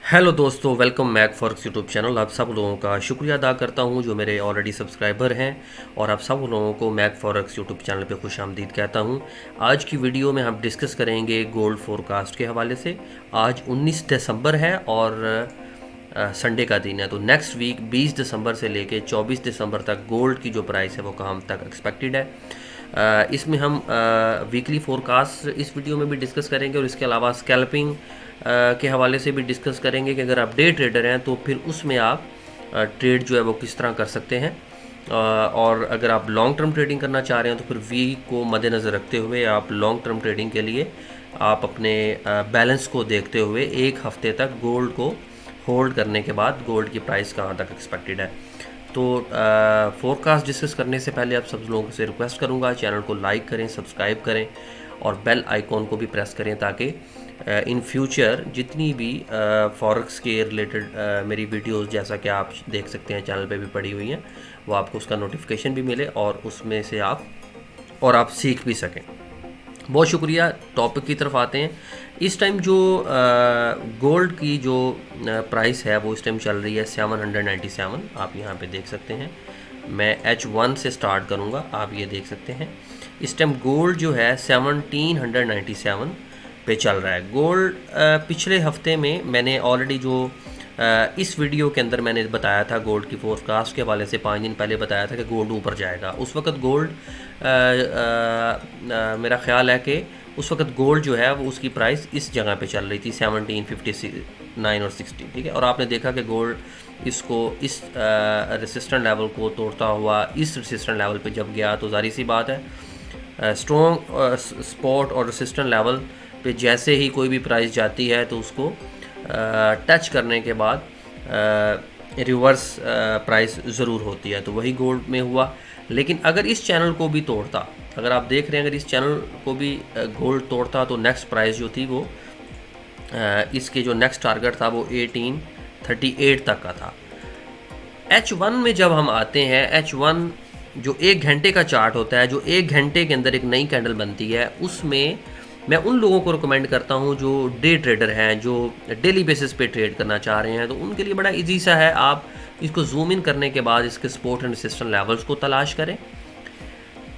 Hello दोस्तों, welcome back forex YouTube channel. आप सब लोगों का शुक्रिया अदा करता हूं जो मेरे ऑलरेडी सब्सक्राइबर हैं, और आप सब लोगों को मैक फॉरेक्स यूट्यूब चैनल पे खुश आमदीद कहता हूं। आज की वीडियो में हम डिस्कस करेंगे गोल्ड फोरकास्ट के हवाले से। आज 19 दिसंबर है और संडे का दिन है, तो नेक्स्ट वीक 20 दिसंबर से लेके 24 दिसंबर तक गोल्ड की जो प्राइस है वो कहाँ तक एक्सपेक्टेड है। इसमें हम वीकली फोरकास्ट इस वीडियो में भी डिस्कस करेंगे, और इसके अलावा स्कैल्पिंग के हवाले से भी डिस्कस करेंगे कि अगर आप डे ट्रेडर हैं तो फिर उसमें आप ट्रेड जो है वो किस तरह कर सकते हैं। और अगर आप लॉन्ग टर्म ट्रेडिंग करना चाह रहे हैं तो फिर वीक को मद्देनज़र रखते हुए आप लॉन्ग टर्म ट्रेडिंग के लिए आप अपने बैलेंस को देखते हुए एक हफ्ते तक गोल्ड को होल्ड करने के बाद गोल्ड की प्राइस कहाँ तक एक्सपेक्टेड है। तो फोरकास्ट डिस्कस करने से पहले आप सब लोगों से रिक्वेस्ट करूंगा, चैनल को लाइक करें, सब्सक्राइब करें और बेल आइकॉन को भी प्रेस करें, ताकि इन फ्यूचर जितनी भी फॉरेक्स के रिलेटेड मेरी वीडियोस, जैसा कि आप देख सकते हैं चैनल पे भी पड़ी हुई हैं, वो आपको उसका नोटिफिकेशन भी मिले और उसमें से आप सीख भी सकें। बहुत शुक्रिया। टॉपिक की तरफ आते हैं। इस टाइम जो गोल्ड की जो प्राइस है वो इस टाइम चल रही है 797। आप यहाँ पे देख सकते हैं। मैं H1 से स्टार्ट करूँगा, आप ये देख सकते हैं। इस टाइम गोल्ड जो है 1797 पे चल रहा है। गोल्ड पिछले हफ्ते में मैंने ऑलरेडी जो इस वीडियो के अंदर मैंने बताया था, गोल्ड की फोरकास्ट के हवाले से 5 दिन पहले बताया था कि गोल्ड ऊपर जाएगा। उस वक्त गोल्ड मेरा ख्याल है कि उस वक्त गोल्ड जो है वो उसकी प्राइस इस जगह पे चल रही थी 1759 और 60, ठीक है। और आपने देखा कि गोल्ड इसको इस रेसिस्टेंट लेवल को तोड़ता हुआ इस रेसिस्टेंट लेवल पे जब गया, तो जाहिर सी बात है स्ट्रॉन्ग सपोर्ट और रेसिस्टेंट लेवल पे जैसे ही कोई भी प्राइस जाती है तो उसको टच करने के बाद रिवर्स प्राइस ज़रूर होती है। तो वही गोल्ड में हुआ। लेकिन अगर इस चैनल को भी तोड़ता, अगर आप देख रहे हैं, अगर इस चैनल को भी गोल्ड तोड़ता तो नेक्स्ट प्राइस जो थी वो इसके जो नेक्स्ट टारगेट था वो 1838 तक का था। H1 में जब हम आते हैं, H1 जो 1 घंटे का चार्ट होता है, जो 1 घंटे के अंदर एक नई कैंडल बनती है, उसमें मैं उन लोगों को रिकमेंड करता हूं जो डे ट्रेडर हैं, जो डेली बेसिस पे ट्रेड करना चाह रहे हैं, तो उनके लिए बड़ा इजी सा है। आप इसको जूम इन करने के बाद इसके सपोर्ट एंड रेजिस्टेंस लेवल्स को तलाश करें।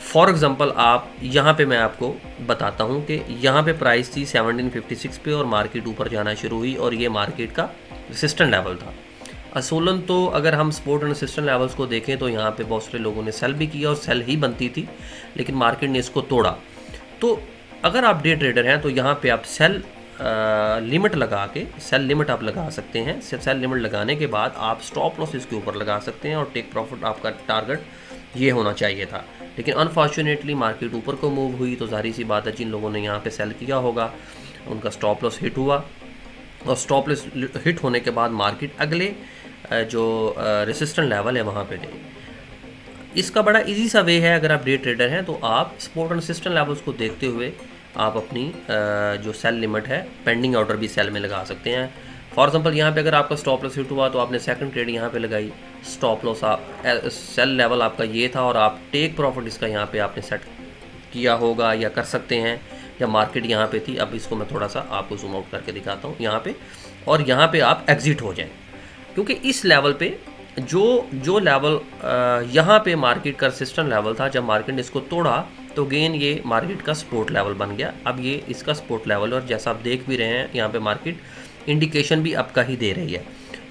फॉर एग्जांपल आप यहाँ पे मैं आपको बताता हूँ कि यहाँ पे प्राइस थी 1756 पे और मार्केट ऊपर जाना शुरू हुई, और ये मार्केट का रेजिस्टेंस लेवल था। असूलन तो अगर हम सपोर्ट एंड रेजिस्टेंस लेवल्स को देखें तो यहाँ पे बहुत सारे लोगों ने सेल भी किया और सेल ही बनती थी, लेकिन मार्केट ने इसको तोड़ा। तो अगर आप डे ट्रेडर हैं तो यहाँ पे आप सेल लिमिट लगा के सेल लिमिट आप लगा सकते हैं। सेल लिमिट लगाने के बाद आप स्टॉप लॉस इसके ऊपर लगा सकते हैं, और टेक प्रॉफिट आपका टारगेट ये होना चाहिए था। लेकिन अनफॉर्चुनेटली मार्केट ऊपर को मूव हुई, तो जाहिर सी बात है जिन लोगों ने यहाँ पे सेल किया होगा उनका स्टॉप लॉस हिट हुआ, और स्टॉप लॉस हिट होने के बाद मार्केट अगले जो रेसिस्टेंट लेवल है वहाँ पे गई। इसका बड़ा इजी सा वे है, अगर आप डे ट्रेडर हैं तो आप सपोर्ट एंड रेजिस्टेंस लेवल्स को देखते हुए आप अपनी जो सेल लिमिट है, पेंडिंग ऑर्डर भी सेल में लगा सकते हैं। फॉर एग्जांपल यहाँ पे अगर आपका स्टॉप लॉस हिट हुआ तो आपने सेकंड ट्रेड यहाँ पे लगाई, स्टॉप लॉस सेल लेवल आपका ये था, और आप टेक प्रॉफिट इसका यहाँ पे आपने सेट किया होगा या कर सकते हैं जब मार्केट यहाँ पे थी। अब इसको मैं थोड़ा सा आपको जूम आउट करके दिखाता हूँ यहाँ पे, और यहाँ पे आप एग्जिट हो जाएं, क्योंकि इस लेवल पे जो लेवल यहाँ पे मार्केट का रेजिस्टेंस लेवल था, जब मार्केट ने इसको तोड़ा तो गेन ये मार्केट का सपोर्ट लेवल बन गया। अब ये इसका सपोर्ट लेवल, और जैसा आप देख भी रहे हैं यहाँ पे मार्केट इंडिकेशन भी आपका ही दे रही है।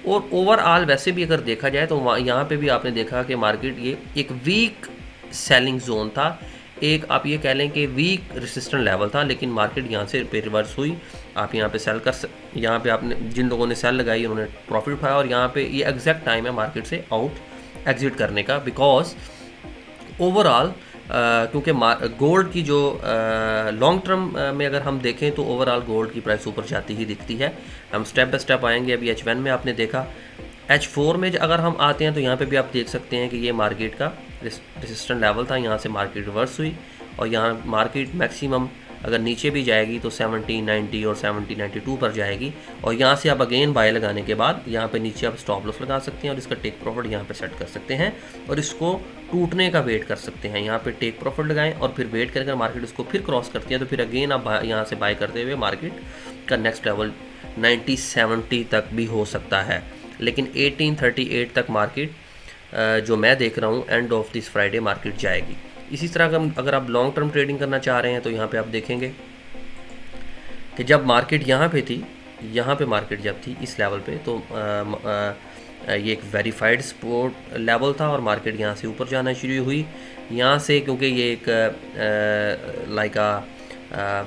और ओवरऑल वैसे भी अगर देखा जाए तो यहाँ पे भी आपने देखा कि मार्केट ये एक वीक सेलिंग जोन था, एक आप ये कह लें कि वीक रेजिस्टेंस लेवल था, लेकिन मार्केट यहाँ से रिवर्स हुई। आप यहाँ पे सेल यहाँ पे आपने जिन लोगों ने सेल लगाई उन्होंने प्रॉफिट उठाया, और यहाँ पे ये एग्जैक्ट टाइम है मार्केट से आउट एग्जिट करने का, बिकॉज ओवरऑल क्योंकि गोल्ड की जो लॉन्ग टर्म में अगर हम देखें तो ओवरऑल गोल्ड की प्राइस ऊपर जाती ही दिखती है। हम स्टेप बाय स्टेप आएंगे। अभी H1 में आपने देखा, H4 में अगर हम आते हैं तो यहाँ पे भी आप देख सकते हैं कि ये मार्केट का रेजिस्टेंस लेवल था, यहाँ से मार्केट रिवर्स हुई, और यहाँ मार्केट मैक्सिमम अगर नीचे भी जाएगी तो 1790 और 1792 पर जाएगी, और यहाँ से आप अगेन बाय लगाने के बाद यहाँ पे नीचे आप स्टॉप लॉस लगा सकते हैं और इसका टेक प्रॉफिट यहाँ पे सेट कर सकते हैं, और इसको टूटने का वेट कर सकते हैं। यहाँ पे टेक प्रॉफिट लगाएं और फिर वेट करके मार्केट इसको फिर क्रॉस करती है तो फिर अगेन आप यहाँ से बाय करते हुए मार्केट का नेक्स्ट लेवल 1870 तक भी हो सकता है, लेकिन 1838 तक मार्केट जो मैं देख रहा हूँ and of this Friday market जाएगी। इसी तरह अगर आप लॉन्ग टर्म ट्रेडिंग करना चाह रहे हैं तो यहाँ पे आप देखेंगे कि जब मार्केट यहाँ पे थी, यहाँ पे मार्केट जब थी इस लेवल पे, तो ये एक वेरीफाइड सपोर्ट लेवल था और मार्केट यहाँ से ऊपर जाना शुरू हुई। यहाँ से क्योंकि ये एक लाइक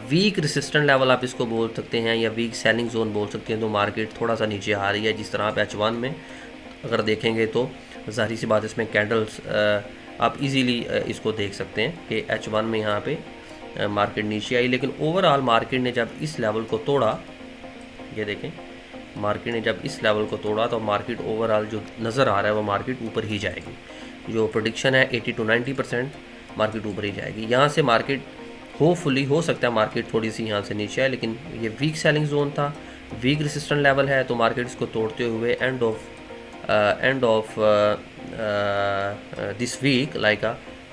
वीक रेसिस्टेंट लेवल आप इसको बोल सकते हैं या वीक सेलिंग जोन बोल सकते हैं, तो मार्केट थोड़ा सा नीचे आ रही है। जिस तरह आप H1 में अगर देखेंगे तो ज़ाहिर सी बात इसमें कैंडल्स आप इजीली इसको देख सकते हैं कि H1 में यहाँ पे मार्केट नीचे आई, लेकिन ओवरऑल मार्केट ने जब इस लेवल को तोड़ा, ये देखें मार्केट ने जब इस लेवल को तोड़ा तो मार्केट ओवरऑल जो नज़र आ रहा है वो मार्केट ऊपर ही जाएगी। जो प्रेडिक्शन है 80 to 90% मार्केट ऊपर ही जाएगी। यहाँ से मार्केट होपफुली हो सकता है मार्केट थोड़ी सी यहाँ से नीचे है, लेकिन ये वीक सेलिंग जोन था, वीक रेसिस्टेंट लेवल है, तो मार्केट इसको तोड़ते हुए end of this week like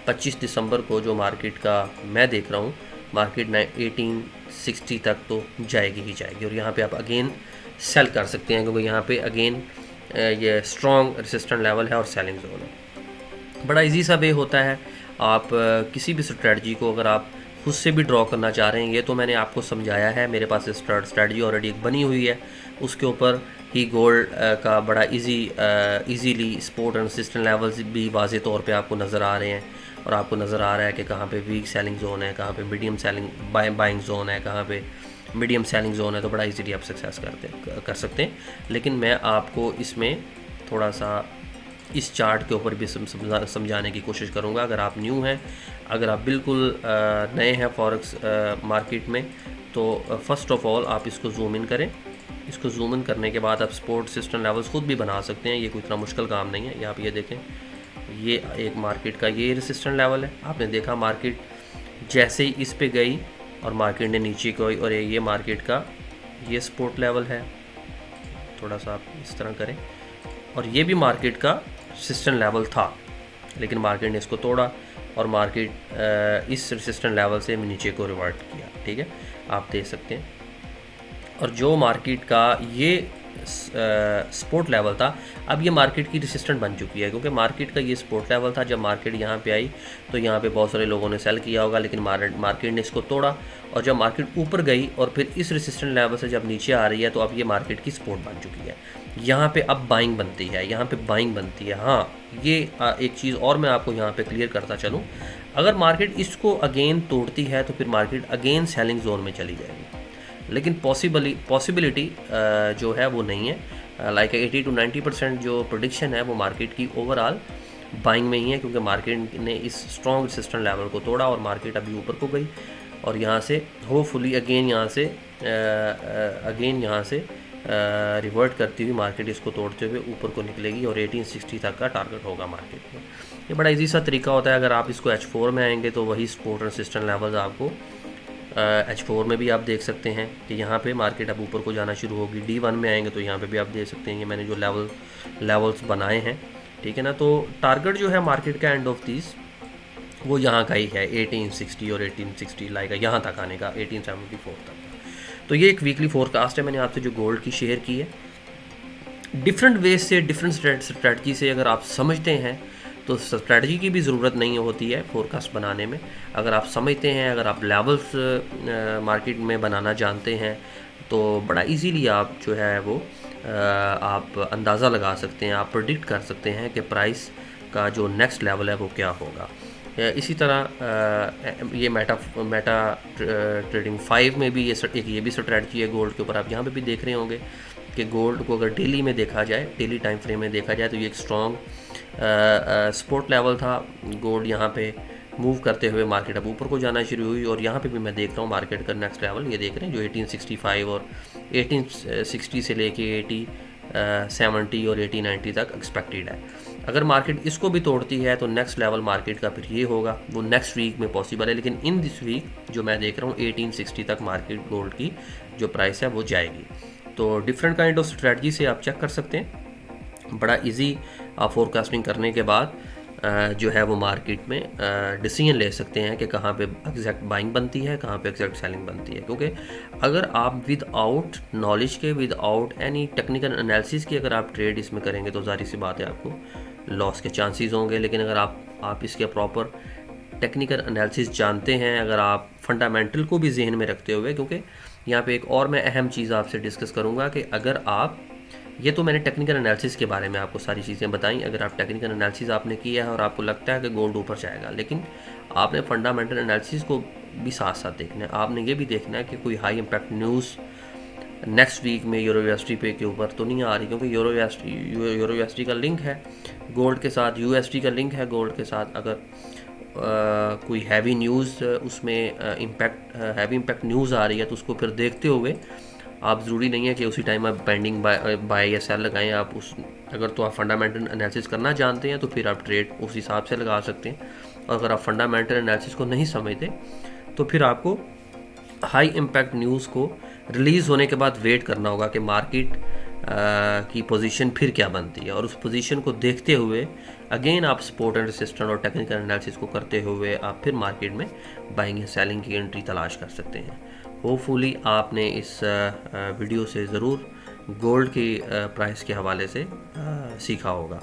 25 दिसंबर को जो मार्केट का मैं देख रहा हूँ मार्केट 1860 तक तो जाएगी ही जाएगी। और यहाँ पे आप अगेन सेल कर सकते हैं, क्योंकि यहाँ पे अगेन ये स्ट्रॉन्ग रेसिस्टेंट लेवल है और सेलिंग जोन है। बड़ा इजी सा वे होता है। आप किसी भी स्ट्रेटजी को अगर आप खुद से भी ड्रॉ करना चाह रहे हैं, ये तो मैंने आपको समझाया है, मेरे पास स्ट्रेटजी ऑलरेडी एक बनी हुई है, उसके ऊपर ही गोल्ड का बड़ा easily support and resistance levels भी वाज़े तौर पे आपको नज़र आ रहे हैं, और आपको नज़र आ रहा है कि कहाँ पे वीक सेलिंग जोन है, कहाँ पे मीडियम सेलिंग बाइंग जोन है, कहाँ पे मीडियम सेलिंग जोन है, तो बड़ा इजीली आप सक्सेस कर सकते हैं। लेकिन मैं आपको इसमें थोड़ा सा इस चार्ट के ऊपर भी समझाने की कोशिश करूंगा। अगर आप न्यू हैं, अगर आप बिल्कुल नए हैं फॉरेक्स मार्केट में, तो फ़र्स्ट ऑफ़ ऑल आप इसको जूम इन करें। इसको जूम इन करने के बाद आप सपोर्ट रेजिस्टेंस लेवल्स खुद भी बना सकते हैं, ये कोई इतना मुश्किल काम नहीं है। आप ये देखें, ये एक मार्केट का ये रेजिस्टेंस लेवल है। आपने देखा मार्केट जैसे ही इस पे गई और मार्केट ने नीचे गई, और ये मार्केट का ये सपोर्ट लेवल है, थोड़ा सा आप इस तरह करें, और ये भी मार्केट का रेजिस्टेंस लेवल था, लेकिन मार्केट ने इसको तोड़ा और मार्केट इस रेजिस्टेंस लेवल से नीचे को रिवर्ट किया। ठीक है, आप देख सकते हैं। और जो मार्केट का ये सपोर्ट लेवल था, अब ये मार्केट की रेजिस्टेंट बन चुकी है, क्योंकि मार्केट का ये सपोर्ट लेवल था। जब मार्केट यहाँ पे आई तो यहाँ पे बहुत सारे लोगों ने सेल किया होगा, लेकिन मार्केट ने इसको तोड़ा, और जब मार्केट ऊपर गई और फिर इस रेजिस्टेंट लेवल से जब नीचे आ रही है, तो अब ये मार्केट की सपोर्ट बन चुकी है। यहाँ पे अब बाइंग बनती है, यहाँ पे बाइंग बनती है। हाँ, ये एक चीज़ और मैं आपको यहाँ पे क्लियर करता चलूँ, अगर मार्केट इसको अगेन तोड़ती है तो फिर मार्केट अगेन सेलिंग जोन में चली जाएगी, लेकिन पॉसिबिलिटी जो है वो नहीं है। लाइक 80 to 90% जो प्रेडिक्शन है वो मार्केट की ओवरऑल बाइंग में ही है, क्योंकि मार्केट ने इस स्ट्रॉन्ग रेजिस्टेंस लेवल को तोड़ा और मार्केट अभी ऊपर को गई, और यहाँ से होपफुली अगेन यहाँ से रिवर्ट करती हुई मार्केट इसको तोड़ते हुए ऊपर को निकलेगी, और 1860 तक का टारगेट होगा मार्केट में। ये बड़ा इजी सा तरीका होता है। अगर आप इसको H4 में आएंगे तो वही सपोर्ट रेजिस्टेंस लेवल्स आपको H4 में भी आप देख सकते हैं कि यहाँ पे मार्केट अब ऊपर को जाना शुरू होगी। D1 में आएंगे तो यहाँ पे भी आप देख सकते हैं, ये मैंने जो लेवल्स बनाए हैं, ठीक है ना। तो टारगेट जो है मार्केट का एंड ऑफ दिस वो यहाँ का ही है, 1860 और 1860 लाइक यहाँ तक आने का, 1874 तक। तो ये एक वीकली फोरकास्ट है, मैंने आपसे जो गोल्ड की शेयर की है। डिफरेंट वेज से, डिफरेंट स्ट्रेटजी से अगर आप समझते हैं तो स्ट्रेटजी की भी ज़रूरत नहीं होती है फोरकास्ट बनाने में। अगर आप समझते हैं, अगर आप लेवल्स मार्केट में बनाना जानते हैं, तो बड़ा इजीली आप जो है वो आप अंदाज़ा लगा सकते हैं, आप प्रेडिक्ट कर सकते हैं कि प्राइस का जो नेक्स्ट लेवल है वो क्या होगा। इसी तरह ये मेटा ट्रेडिंग 5 में भी ये भी स्ट्रेटजी है गोल्ड के ऊपर। आप यहाँ पे भी देख रहे होंगे कि गोल्ड को अगर डेली में देखा जाए, डेली टाइम फ्रेम में देखा जाए, तो ये एक स्ट्रॉन्ग सपोर्ट लेवल था। गोल्ड यहाँ पे मूव करते हुए मार्केट अब ऊपर को जाना शुरू हुई, और यहाँ पे भी मैं देख रहा हूँ मार्केट का नेक्स्ट लेवल ये देख रहे हैं, जो 1865 और 1860 से लेके 8070 और 8090 तक एक्सपेक्टेड है। अगर मार्केट इसको भी तोड़ती है तो नेक्स्ट लेवल मार्केट का फिर ये होगा, वो नेक्स्ट वीक में पॉसिबल है। लेकिन इन दिस वीक जो मैं देख रहा हूँ 1860 तक मार्केट गोल्ड की जो प्राइस है वो जाएगी। तो डिफरेंट काइंड ऑफ स्ट्रेटजी से आप चेक कर सकते हैं। बड़ा इजी आप फोरकास्टिंग करने के बाद जो है वो मार्केट में डिसीजन ले सकते हैं कि कहाँ पे एग्जैक्ट बाइंग बनती है, कहाँ पे एग्जैक्ट सेलिंग बनती है। क्योंकि अगर आप विदाउट नॉलेज के, विदाउट एनी टेक्निकल एनालिसिस की अगर आप ट्रेड इसमें करेंगे तो ज़ाहिर सी बात है आपको लॉस के चांसेस होंगे। लेकिन अगर आप इसके प्रॉपर टेक्निकल एनालिसिस जानते हैं, अगर आप फंडामेंटल को भी जहन में रखते हुए, क्योंकि यहाँ पे एक और मैं अहम चीज़ आपसे डिस्कस करूँगा कि अगर आप, ये तो मैंने टेक्निकल एनालिसिस के बारे में आपको सारी चीज़ें बताई, अगर आप टेक्निकल एनालिसिस आपने किया है और आपको लगता है कि गोल्ड ऊपर जाएगा, लेकिन आपने फंडामेंटल एनालिसिस को भी साथ साथ देखना है। आपने ये भी देखना है कि कोई high impact news next week में यूरो यूएसडी पे के ऊपर तो नहीं आ रही, क्योंकि यूरो यूएसडी का लिंक है गोल्ड के साथ, यूएसडी का लिंक है गोल्ड के साथ। अगर कोई हैवी न्यूज़ उसमें हैवी इम्पैक्ट न्यूज़ आ रही है तो उसको फिर देखते हुए आप ज़रूरी नहीं है कि उसी टाइम आप पेंडिंग बाय या सेल लगाएं। आप उस, अगर तो आप फंडामेंटल एनालिसिस करना जानते हैं तो फिर आप ट्रेड उस हिसाब से लगा सकते हैं, और अगर आप फंडामेंटल एनालिसिस को नहीं समझते तो फिर आपको हाई इम्पैक्ट न्यूज़ को रिलीज़ होने के बाद वेट करना होगा कि मार्केट की पोजीशन फिर क्या बनती है, और उस पोजीशन को देखते हुए अगेन आप सपोर्ट एंड रेजिस्टेंस और टेक्निकल एनालिसिस को करते हुए आप फिर मार्केट में बाइंग या सेलिंग की एंट्री तलाश कर सकते हैं। होपफुली आपने इस वीडियो से ज़रूर गोल्ड की प्राइस के हवाले से सीखा होगा।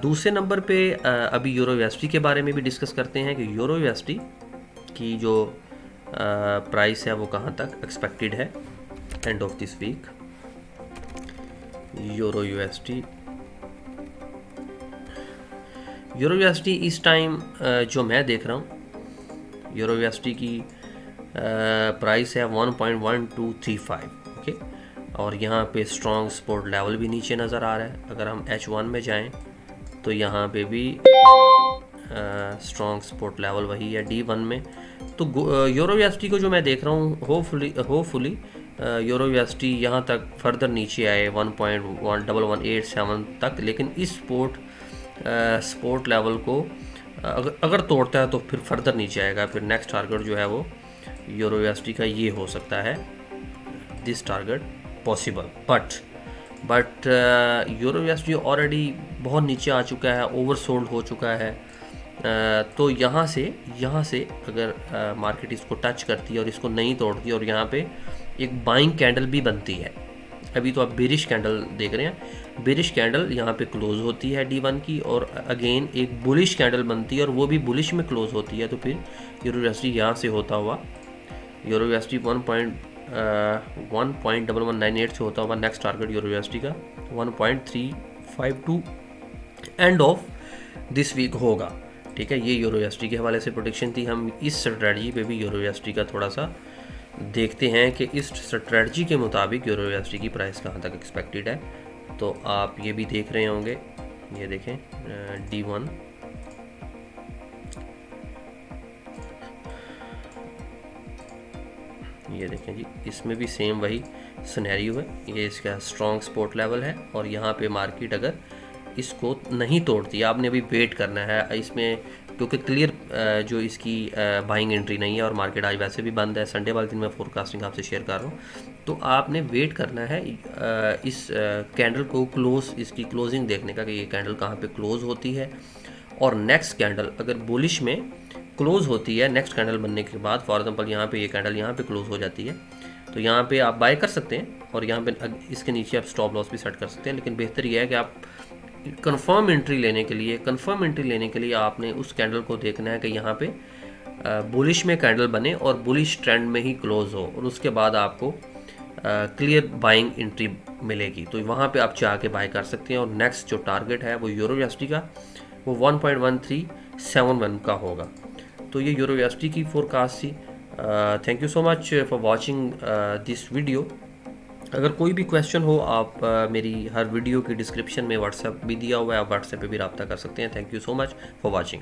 दूसरे नंबर पे अभी यूरो यूएसडी के बारे में भी डिस्कस करते हैं कि यूरो यूएसडी की जो प्राइस है वो कहाँ तक एक्सपेक्टेड है end of this week. Euro USD इस टाइम जो मैं देख रहा हूँ, यूरो यूएसडी की प्राइस है 1.1235, ओके, और यहाँ पे स्ट्रॉन्ग सपोर्ट लेवल भी नीचे नज़र आ रहा है। अगर हम H1 में जाएं तो यहाँ पे भी स्ट्रॉन्ग सपोर्ट लेवल वही है D1 में। तो यूरो यूएसडी को जो मैं देख रहा हूँ, होपफुली यूरो यूएसडी यहाँ तक फर्दर नीचे आए 1.1187 तक, लेकिन इस सपोर्ट लेवल को अगर तोड़ता है तो फिर फर्दर नीचे आएगा। फिर नेक्स्ट टारगेट जो है वो यूरो यूएसडी का ये हो सकता है, this target possible, but euro USD already बहुत नीचे आ चुका है, ओवरसोल्ड हो चुका है। तो यहाँ से अगर मार्केट इसको टच करती है और इसको नहीं तोड़ती और यहाँ पे एक बाइंग कैंडल भी बनती है, अभी तो आप बेरिश कैंडल देख रहे हैं, बेरिश कैंडल यहाँ पे क्लोज होती है D1 की, और अगेन एक बुलिश कैंडल बनती है और वो भी बुलिश में क्लोज होती है, तो फिर यूरो यूएसडी यहाँ से होता हुआ, यूरो यूएसडी 1.1198 से होता हुआ नेक्स्ट टारगेट यूरो यूएसडी का 1.352 एंड ऑफ दिस वीक होगा। ठीक है, ये यूरो यूएसडी के हवाले से प्रोडिक्शन थी। हम इस स्ट्रेटजी पे भी यूरो यूएसडी का थोड़ा सा देखते हैं कि इस स्ट्रेटजी के मुताबिक यूरो यूएसडी की प्राइस कहाँ तक एक्सपेक्टेड है। तो आप ये भी देख रहे होंगे, ये देखें D1, ये देखें जी, इसमें भी सेम वही सिनेरियो है। ये इसका स्ट्रॉन्ग सपोर्ट लेवल है और यहाँ पे मार्केट अगर इसको नहीं तोड़ती, आपने अभी वेट करना है इसमें, क्योंकि क्लियर जो इसकी बाइंग एंट्री नहीं है और मार्केट आज वैसे भी बंद है। संडे वाले दिन मैं फोरकास्टिंग आपसे शेयर कर रहा हूँ, तो आपने वेट करना है इस कैंडल को क्लोज, इसकी क्लोजिंग देखने का कि ये कैंडल कहाँ पे क्लोज होती है, और नेक्स्ट कैंडल अगर बुलिश में क्लोज होती है नेक्स्ट कैंडल बनने के बाद, फॉर एग्जांपल यहाँ पे ये कैंडल यहाँ पे क्लोज हो जाती है, तो यहाँ पे आप बाय कर सकते हैं और यहाँ पे इसके नीचे आप स्टॉप लॉस भी सेट कर सकते हैं। लेकिन बेहतर यह है कि आप कंफर्म एंट्री लेने के लिए आपने उस कैंडल को देखना है कि यहाँ पे बुलिश में कैंडल बने और बुलिश ट्रेंड में ही क्लोज हो, और उसके बाद आपको क्लियर बाइंग एंट्री मिलेगी, तो वहाँ पे आप जाके बाय कर सकते हैं। और नेक्स्ट जो टारगेट है वो यूरो यूएसडी का वो 1.1371 का होगा। तो ये यूरो यूएसडी की फोरकास्ट थी। Thank you so much for watching this video. अगर कोई भी क्वेश्चन हो, आप मेरी हर वीडियो की डिस्क्रिप्शन में व्हाट्सएप भी दिया हुआ है, आप व्हाट्सएप पे भी रब्ता कर सकते हैं। Thank you so much for watching.